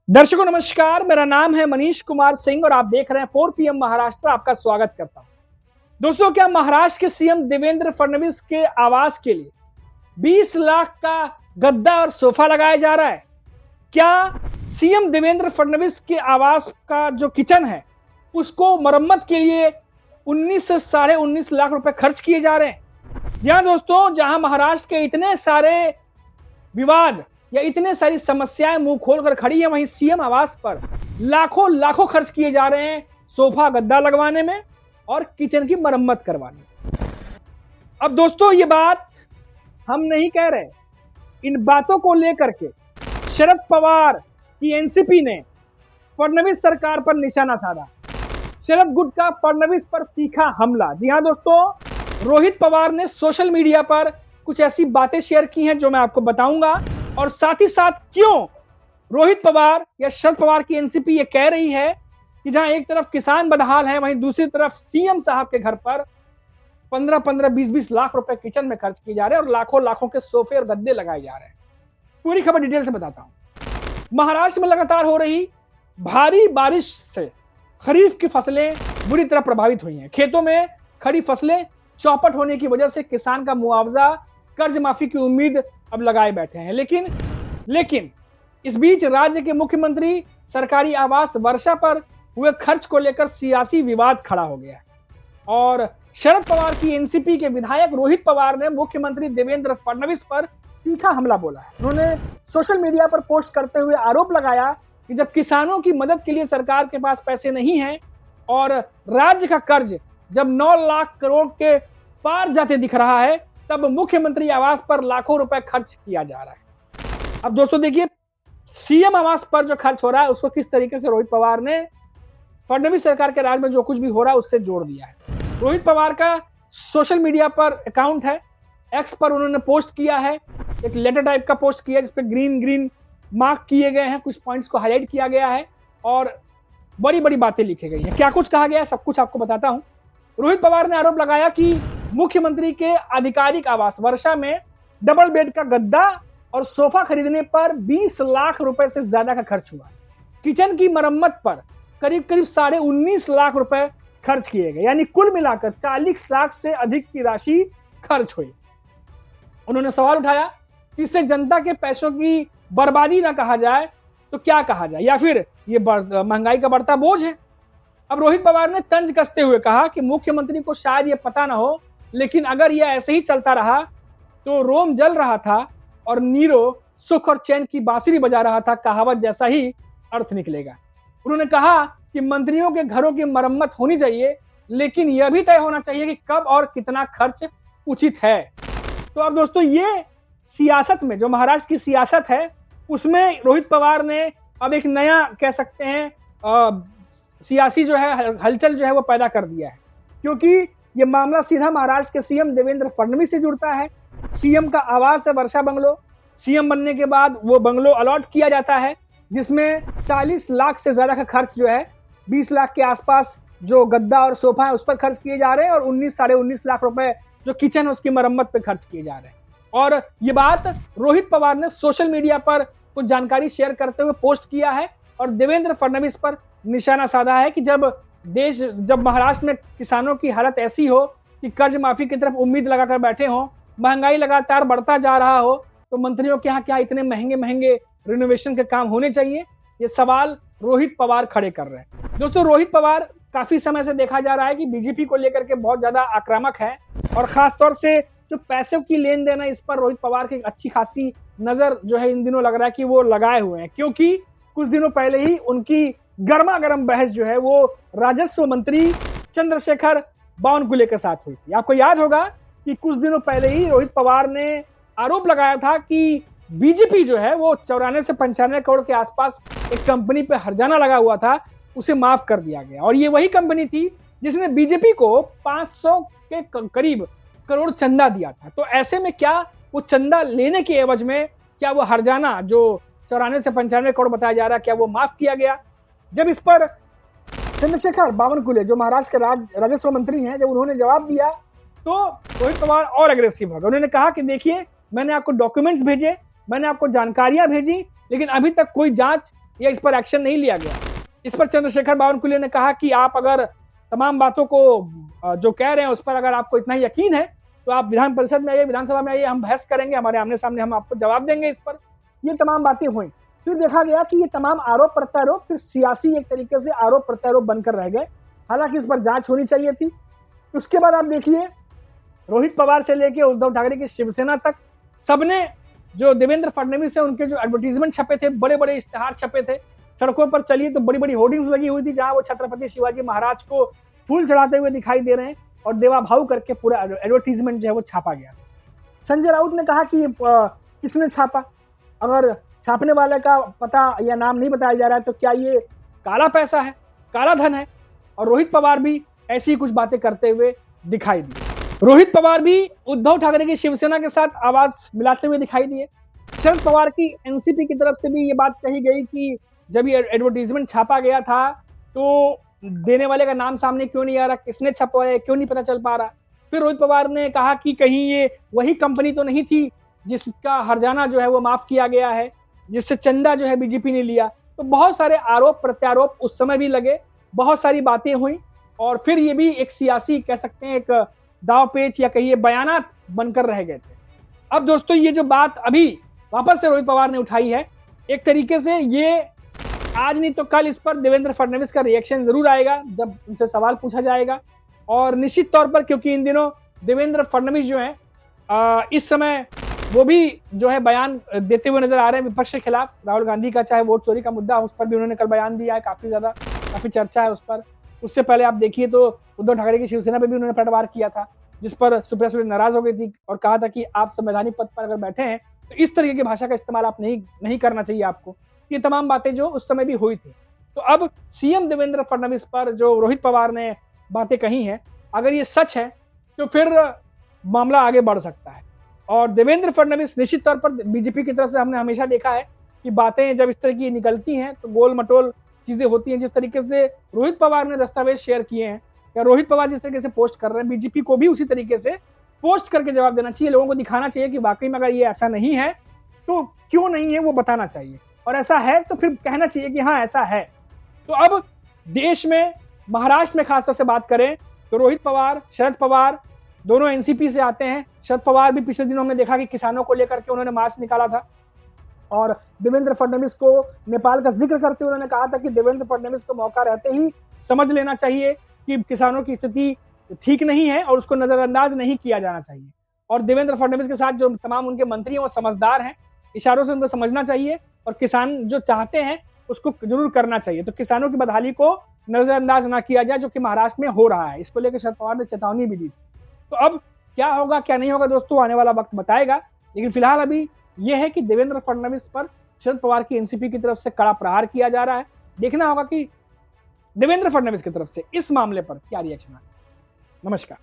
दर्शकों नमस्कार, मेरा नाम है मनीष कुमार सिंह और आप देख रहे हैं 4 PM महाराष्ट्र। आपका स्वागत करता हूं। दोस्तों, क्या महाराष्ट्र के सीएम देवेंद्र फडणवीस के आवास के लिए 20 लाख का गद्दा और सोफा लगाया जा रहा है? क्या सीएम देवेंद्र फडणवीस के आवास का जो किचन है उसको मरम्मत के लिए 19 से साढ़े 19 लाख रुपए खर्च किए जा रहे हैं? जी हाँ दोस्तों, जहां महाराष्ट्र के इतने सारे विवाद या इतने सारी समस्याएं मुंह खोलकर खड़ी है, वहीं सीएम आवास पर लाखों लाखों खर्च किए जा रहे हैं सोफा गद्दा लगवाने में और किचन की मरम्मत करवाने में। अब दोस्तों, ये बात हम नहीं कह रहे, इन बातों को लेकर के शरद पवार की एनसीपी ने फडणवीस सरकार पर निशाना साधा। शरद गुट का फडणवीस पर तीखा हमला। जी हाँ दोस्तों, रोहित पवार ने सोशल मीडिया पर कुछ ऐसी बातें शेयर की हैं जो मैं आपको बताऊंगा, और साथ ही साथ क्यों रोहित पवार या शरद पवार की एनसीपी ये कह रही है कि जहां एक तरफ किसान बदहाल है, वहीं दूसरी तरफ सीएम साहब के घर पर 15-15, 20-20 लाख रुपए किचन में खर्च किए जा रहे हैं और लाखों लाखों के सोफे और गद्दे लगाए जा रहे हैं। पूरी खबर डिटेल से बताता हूं। महाराष्ट्र में लगातार हो रही भारी बारिश से खरीफ की फसलें बुरी तरह प्रभावित हुई हैं। खेतों में खड़ी फसलें चौपट होने की वजह से किसान का मुआवजा, कर्ज माफी की उम्मीद अब लगाए बैठे हैं। लेकिन इस बीच राज्य के मुख्यमंत्री सरकारी आवास वर्षा पर हुए खर्च को लेकर सियासी विवाद खड़ा हो गया है और शरद पवार की एनसीपी के विधायक रोहित पवार ने मुख्यमंत्री देवेंद्र फडणवीस पर तीखा हमला बोला है। उन्होंने सोशल मीडिया पर पोस्ट करते हुए आरोप लगाया कि जब किसानों की मदद के लिए सरकार के पास पैसे नहीं हैं और राज्य का कर्ज जब 9 लाख करोड़ के पार जाते दिख रहा है, तब मुख्यमंत्री आवास पर लाखों रुपए खर्च किया जा रहा है। अब दोस्तों देखिए, सीएम आवास पर जो खर्च हो रहा है उसको किस तरीके से रोहित पवार ने फडणवीस सरकार के राज में जो कुछ भी हो रहा है उससे जोड़ दिया है। रोहित पवार का सोशल मीडिया पर अकाउंट है, एक्स पर उन्होंने पोस्ट किया है, एक लेटर टाइप का पोस्ट किया जिसपे ग्रीन मार्क किए गए हैं, कुछ पॉइंट्स को हाईलाइट किया गया है और बड़ी बड़ी बातें लिखी गई हैं। क्या कुछ कहा गया है सब कुछ आपको बताता हूं। रोहित पवार ने आरोप लगाया कि मुख्यमंत्री के आधिकारिक आवास वर्षा में डबल बेड का गद्दा और सोफा खरीदने पर 20 लाख रुपए से ज्यादा का खर्च हुआ। किचन की मरम्मत पर करीब करीब 19.5 लाख रुपए खर्च किए गए, यानी कुल मिलाकर 40 लाख से अधिक की राशि खर्च हुई। उन्होंने सवाल उठाया कि इससे जनता के पैसों की बर्बादी ना कहा जाए तो क्या कहा जाए, या फिर ये महंगाई का बढ़ता बोझ है। अब रोहित पवार ने तंज कसते हुए कहा कि मुख्यमंत्री को शायद ये पता ना हो, लेकिन अगर यह ऐसे ही चलता रहा तो रोम जल रहा था और नीरो सुख और चैन की बांसुरी बजा रहा था, कहावत जैसा ही अर्थ निकलेगा। उन्होंने कहा कि मंत्रियों के घरों की मरम्मत होनी चाहिए, लेकिन यह भी तय होना चाहिए कि कब और कितना खर्च उचित है। तो अब दोस्तों, ये सियासत में जो महाराष्ट्र की सियासत है उसमें रोहित पवार ने अब एक नया कह सकते हैं सियासी जो है हलचल जो है वो पैदा कर दिया है, क्योंकि ये मामला सीधा महाराष्ट्र के सीएम देवेंद्र फडणवीस से जुड़ता है। सीएम का आवास है वर्षा बंगलो। सीएम बनने के बाद वो बंगलो अलॉट किया जाता है जिसमें 40 लाख से ज्यादा का खर्च जो है, 20 लाख के आसपास जो गद्दा और सोफा है उस पर खर्च किए जा रहे हैं और 19 साढ़े 19 लाख रुपए जो किचन है उसकी मरम्मत पर खर्च किए जा रहे हैं। और ये बात रोहित पवार ने सोशल मीडिया पर कुछ जानकारी शेयर करते हुए पोस्ट किया है और देवेंद्र फडणवीस पर निशाना साधा है कि जब महाराष्ट्र में किसानों की हालत ऐसी हो कि कर्ज माफी की तरफ उम्मीद लगाकर बैठे हों, महंगाई लगातार बढ़ता जा रहा हो, तो मंत्रियों के यहाँ क्या इतने महंगे महंगे रिनोवेशन के काम होने चाहिए? ये सवाल रोहित पवार खड़े कर रहे हैं। दोस्तों, रोहित पवार काफी समय से देखा जा रहा है कि बीजेपी को लेकर के बहुत ज्यादा आक्रामक है और खासतौर से जो पैसों की लेन देन है इस पर रोहित पवार की अच्छी खासी नजर जो है इन दिनों लग रहा है कि वो लगाए हुए हैं, क्योंकि कुछ दिनों पहले ही उनकी गर्मा गर्म बहस जो है वो राजस्व मंत्री चंद्रशेखर बावनकुले के साथ हुई थी। आपको याद होगा कि कुछ दिनों पहले ही रोहित पवार ने आरोप लगाया था कि बीजेपी जो है वो 94 से 95 करोड़ के आसपास एक कंपनी पे हर्जाना लगा हुआ था, उसे माफ कर दिया गया। और ये वही कंपनी थी जिसने बीजेपी को 500 के करीब करोड़ चंदा दिया था। तो ऐसे में क्या वो चंदा लेने के एवज में क्या वो हर्जाना जो 94 से 95 करोड़ बताया जा रहा है, क्या वो माफ किया गया? जब इस पर चंद्रशेखर बावनकुले जो महाराष्ट्र के राजस्व मंत्री हैं, जब उन्होंने जवाब दिया तो रोहित पवार और अग्रेसिव हो गए। उन्होंने कहा कि देखिए, मैंने आपको डॉक्यूमेंट्स भेजे, मैंने आपको जानकारियां भेजी, लेकिन अभी तक कोई जांच या इस पर एक्शन नहीं लिया गया। इस पर चंद्रशेखर बावनकुले ने कहा कि आप अगर तमाम बातों को जो कह रहे हैं उस पर अगर आपको इतना यकीन है तो आप विधान परिषद में आइए, विधानसभा में आइए, हम बहस करेंगे, हमारे आमने सामने हम आपको जवाब देंगे इस पर। ये तमाम बातें हुई। फिर देखा गया कि ये तमाम आरोप प्रत्यारोप फिर सियासी एक तरीके से आरोप प्रत्यारोप बनकर रह गए। हालांकि इस पर जांच होनी चाहिए थी। उसके बाद आप देखिए रोहित पवार से लेके उद्धव ठाकरे की शिवसेना तक सबने जो देवेंद्र फडणवीस है उनके जो एडवर्टीजमेंट छपे थे, बड़े बड़े इश्तेहार छपे थे, सड़कों पर चलिए तो बड़ी बड़ी होर्डिंग्स लगी हुई थी जहां वो छत्रपति शिवाजी महाराज को फूल चढ़ाते हुए दिखाई दे रहे हैं और देवा भाव करके पूरा एडवर्टीजमेंट जो है वो छापा गया। संजय राउत ने कहा कि किसने छापा, अगर छापने वाले का पता या नाम नहीं बताया जा रहा है तो क्या ये काला पैसा है, काला धन है। और रोहित पवार भी ऐसी कुछ बातें करते हुए दिखाई दिए। रोहित पवार भी उद्धव ठाकरे की शिवसेना के साथ आवाज मिलाते हुए दिखाई दिए। शरद पवार की एनसीपी की तरफ से भी ये बात कही गई कि जब ये एडवर्टीजमेंट छापा गया था तो देने वाले का नाम सामने क्यों नहीं आ रहा, किसने छपवाया, क्यों नहीं पता चल पा रहा। फिर रोहित पवार ने कहा कि कहीं ये वही कंपनी तो नहीं थी जिसका हर्जाना जो है वो माफ किया गया है, जिससे चंदा जो है बीजेपी ने लिया। तो बहुत सारे आरोप प्रत्यारोप उस समय भी लगे, बहुत सारी बातें हुई और फिर ये भी एक सियासी कह सकते हैं एक दाव पेच या कहिए बयानात बनकर रह गए थे। अब दोस्तों ये जो बात अभी वापस से रोहित पवार ने उठाई है, एक तरीके से ये आज नहीं तो कल इस पर देवेंद्र फडणवीस का रिएक्शन जरूर आएगा जब उनसे सवाल पूछा जाएगा। और निश्चित तौर पर क्योंकि इन दिनों देवेंद्र फडणवीस जो है इस समय वो भी जो है बयान देते हुए नजर आ रहे हैं विपक्ष के खिलाफ। राहुल गांधी का चाहे वोट चोरी का मुद्दा उस पर भी उन्होंने कल बयान दिया है, काफी चर्चा है उस पर। उससे पहले आप देखिए तो उद्धव ठाकरे की शिवसेना पे भी उन्होंने पलटवार किया था जिस पर सुप्रिया सुले नाराज हो गई थी और कहा था कि आप संवैधानिक पद पर अगर बैठे हैं तो इस तरीके की भाषा का इस्तेमाल आप नहीं करना चाहिए आपको। ये तमाम बातें जो उस समय भी हुई थी। तो अब सीएम देवेंद्र फडणवीस पर जो रोहित पवार ने बातें कही हैं, अगर ये सच है तो फिर मामला आगे बढ़ सकता है। और देवेंद्र फडणवीस निश्चित तौर पर बीजेपी की तरफ से हमने हमेशा देखा है कि बातें जब इस तरह की निकलती हैं तो गोल मटोल चीजें होती हैं। जिस तरीके से रोहित पवार ने दस्तावेज शेयर किए हैं या रोहित पवार जिस तरीके से पोस्ट कर रहे हैं, बीजेपी को भी उसी तरीके से पोस्ट करके जवाब देना चाहिए। लोगों को दिखाना चाहिए कि वाकई में अगर ये ऐसा नहीं है तो क्यों नहीं है वो बताना चाहिए, और ऐसा है तो फिर कहना चाहिए कि हाँ ऐसा है। तो अब देश में महाराष्ट्र में खासतौर से बात करें तो रोहित पवार, शरद पवार दोनों एनसीपी से आते हैं। शरद पवार भी पिछले दिनों में देखा कि किसानों को लेकर के उन्होंने मार्च निकाला था और देवेंद्र फडणवीस को नेपाल का जिक्र करते हुए उन्होंने कहा था कि देवेंद्र फडणवीस को मौका रहते ही समझ लेना चाहिए कि किसानों की स्थिति ठीक नहीं है और उसको नजरअंदाज नहीं किया जाना चाहिए। और देवेंद्र फडणवीस के साथ जो तमाम उनके मंत्री हैं वो समझदार हैं, इशारों से उनको समझना चाहिए और किसान जो चाहते हैं उसको जरूर करना चाहिए। तो किसानों की बदहाली को नजरअंदाज ना किया जाए जो कि महाराष्ट्र में हो रहा है। इसको लेकर शरद पवार ने चेतावनी भी दी थी। तो अब क्या होगा क्या नहीं होगा दोस्तों आने वाला वक्त बताएगा। लेकिन फिलहाल अभी यह है कि देवेंद्र फडणवीस पर शरद पवार की एनसीपी की तरफ से कड़ा प्रहार किया जा रहा है। देखना होगा कि देवेंद्र फडणवीस की तरफ से इस मामले पर क्या रिएक्शन आता है। नमस्कार।